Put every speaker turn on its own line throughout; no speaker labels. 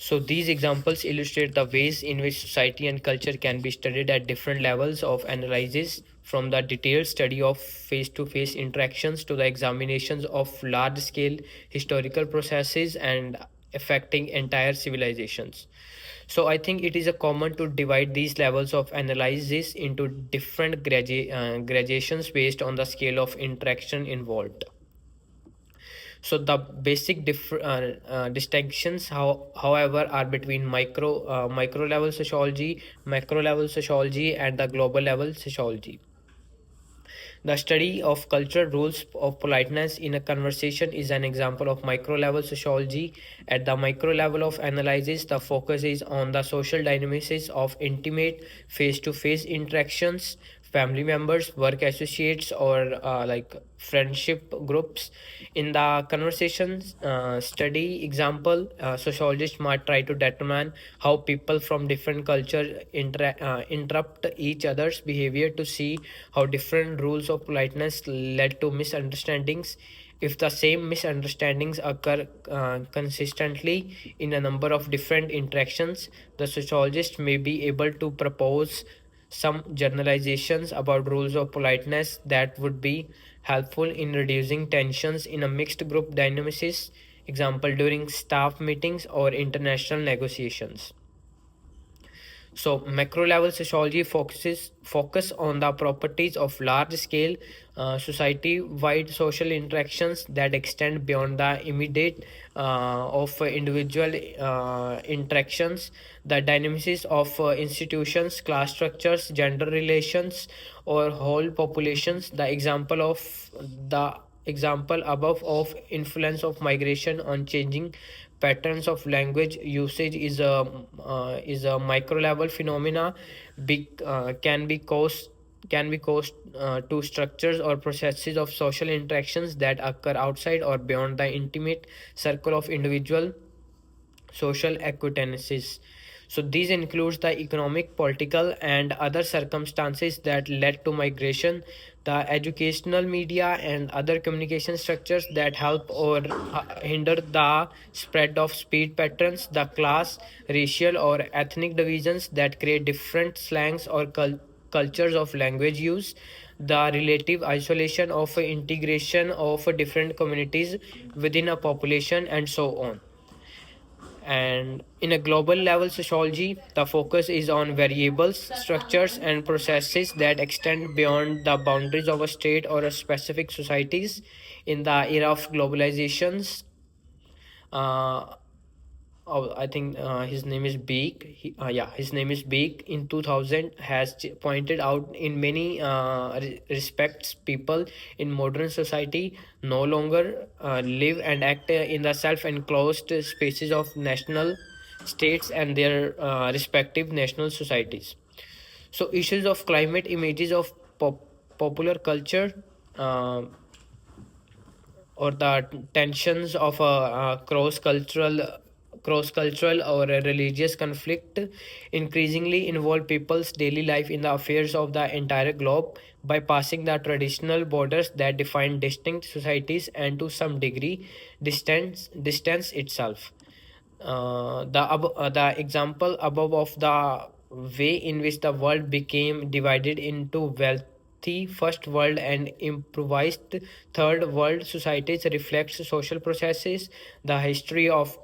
So these examples illustrate the ways in which society and culture can be studied at different levels of analysis, from the detailed study of face-to-face interactions to the examinations of large-scale historical processes and affecting entire civilizations. So I think it is a common to divide these levels of analysis into different gradations based on the scale of interaction involved. So the basic distinctions, however, are between micro level sociology, macro level sociology, and the global level sociology. The study of cultural rules of politeness in a conversation is an example of micro level sociology. At the micro level of analysis, the focus is on the social dynamics of intimate face to face interactions, family members, work associates, or like friendship groups. In the conversation study example, sociologists might try to determine how people from different cultures interrupt each other's behavior to see how different rules of politeness led to misunderstandings. If the same misunderstandings occur consistently in a number of different interactions, the sociologist may be able to propose some generalizations about rules of politeness that would be helpful in reducing tensions in a mixed group dynamics, example during staff meetings or international negotiations. So macro level sociology focus on the properties of large scale society wide social interactions that extend beyond the immediate of individual interactions, the dynamics of institutions, class structures, gender relations, or whole populations. The example above of influence of migration on changing patterns of language usage is a micro level phenomena. Can be caused to structures or processes of social interactions that occur outside or beyond the intimate circle of individual social acquaintances. So these includes the economic, political, and other circumstances that led to migration, the educational media and other communication structures that help or hinder the spread of speech patterns, the class, racial, or ethnic divisions that create different slangs or cultures of language use, the relative isolation of integration of different communities within a population, and so on. And in a global level sociology, the focus is on variables, structures, and processes that extend beyond the boundaries of a state or a specific societies. In the era of globalizations, uh, I think his name is Beek. His name is Beek. In 2000, has pointed out in many respects, people in modern society no longer live and act in the self-enclosed spaces of national states and their respective national societies. So, issues of climate, images of popular culture. Or the tensions of a cross cultural or a religious conflict increasingly involve people's daily life in the affairs of the entire globe, bypassing the traditional borders that define distinct societies and to some degree distance itself. The example above of the way in which the world became divided into wealthy first world and improvised third world societies reflects social processes, the history of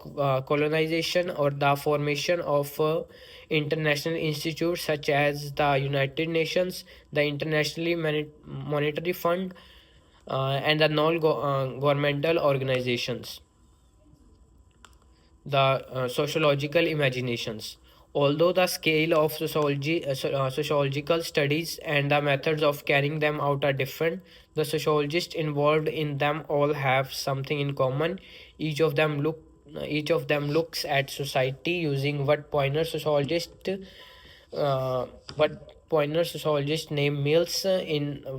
colonization, or the formation of international institutes such as the United Nations, the Internationally Monetary Fund, and the non-governmental organizations. The sociological imaginations. Although the scale of sociological studies and the methods of carrying them out are different, the sociologists involved in them all have something in common. Each of them looks at society using what Pointer sociologist named Mills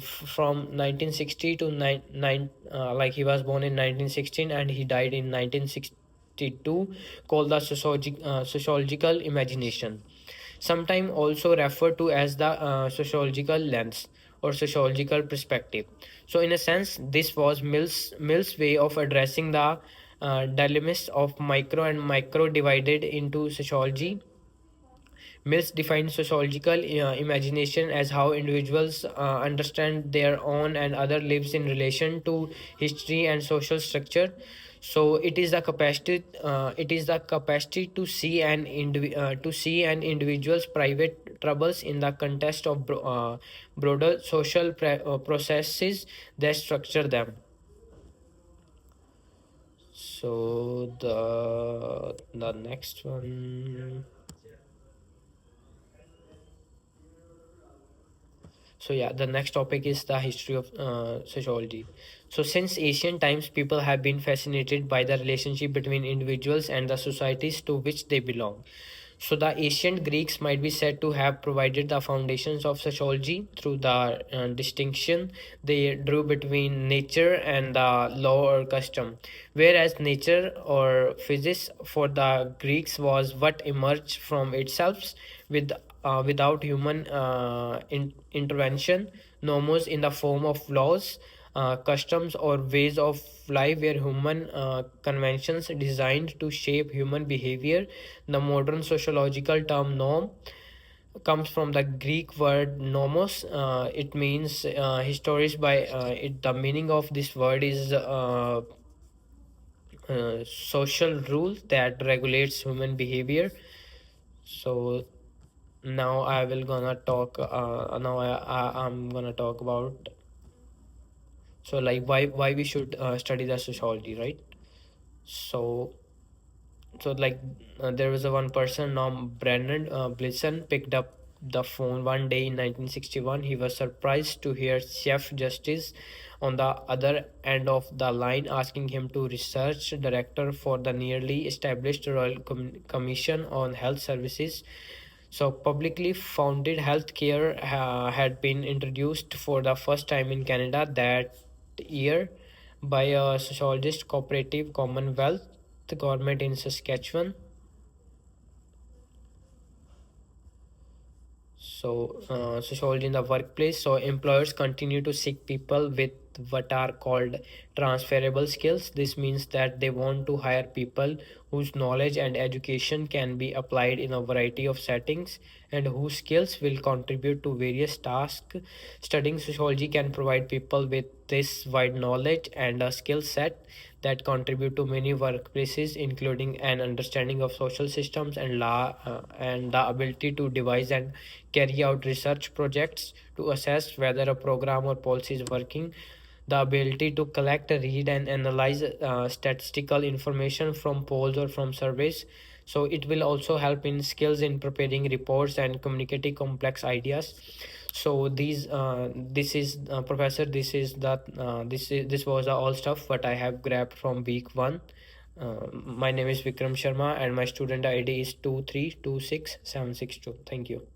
from 1960 to like he was born in 1916 and he died in 1962, called the sociological imagination, sometimes also referred to as the sociological lens or sociological perspective. So in a sense, this was Mill's way of addressing the dilemmas of micro and macro divided into sociology. Mills defined sociological imagination as how individuals understand their own and other lives in relation to history and social structure. So it is the capacity to see to see an individual's private troubles in the context of broader social processes that structure them. So the next one. So yeah, the next topic is the history of sociology. So since ancient times, people have been fascinated by the relationship between individuals and the societies to which they belong. So the ancient Greeks might be said to have provided the foundations of sociology through the distinction they drew between nature and the law or custom. Whereas nature or physics for the Greeks was what emerged from itself with without human intervention, nomos in the form of laws, customs, or ways of life were human conventions designed to shape human behavior. The modern sociological term norm comes from the Greek word nomos. It means historised by it. The meaning of this word is social rule that regulates human behavior. So now I will gonna talk. Now I'm gonna talk about so like why we should study the sociology, right? So there was a one person named Brennan Blitzen picked up the phone one day in 1961. He was surprised to hear Chief Justice on the other end of the line asking him to research director for the nearly established Royal Commission on Health Services. So publicly funded healthcare had been introduced for the first time in Canada that year by a socialist cooperative Commonwealth government in Saskatchewan. So, sociology in the workplace. So, employers continue to seek people with what are called transferable skills. This means that they want to hire people whose knowledge and education can be applied in a variety of settings and whose skills will contribute to various tasks. Studying sociology can provide people with this wide knowledge and a skill set that contribute to many workplaces, including an understanding of social systems and law, and the ability to devise and carry out research projects to assess whether a program or policy is working, the ability to collect, read, and analyze statistical information from polls or from surveys. So it will also help in skills in preparing reports and communicating complex ideas. So this is professor. This was the all stuff what I have grabbed from week 1. My name is Vikram Sharma and my student ID is 2326762. Thank you.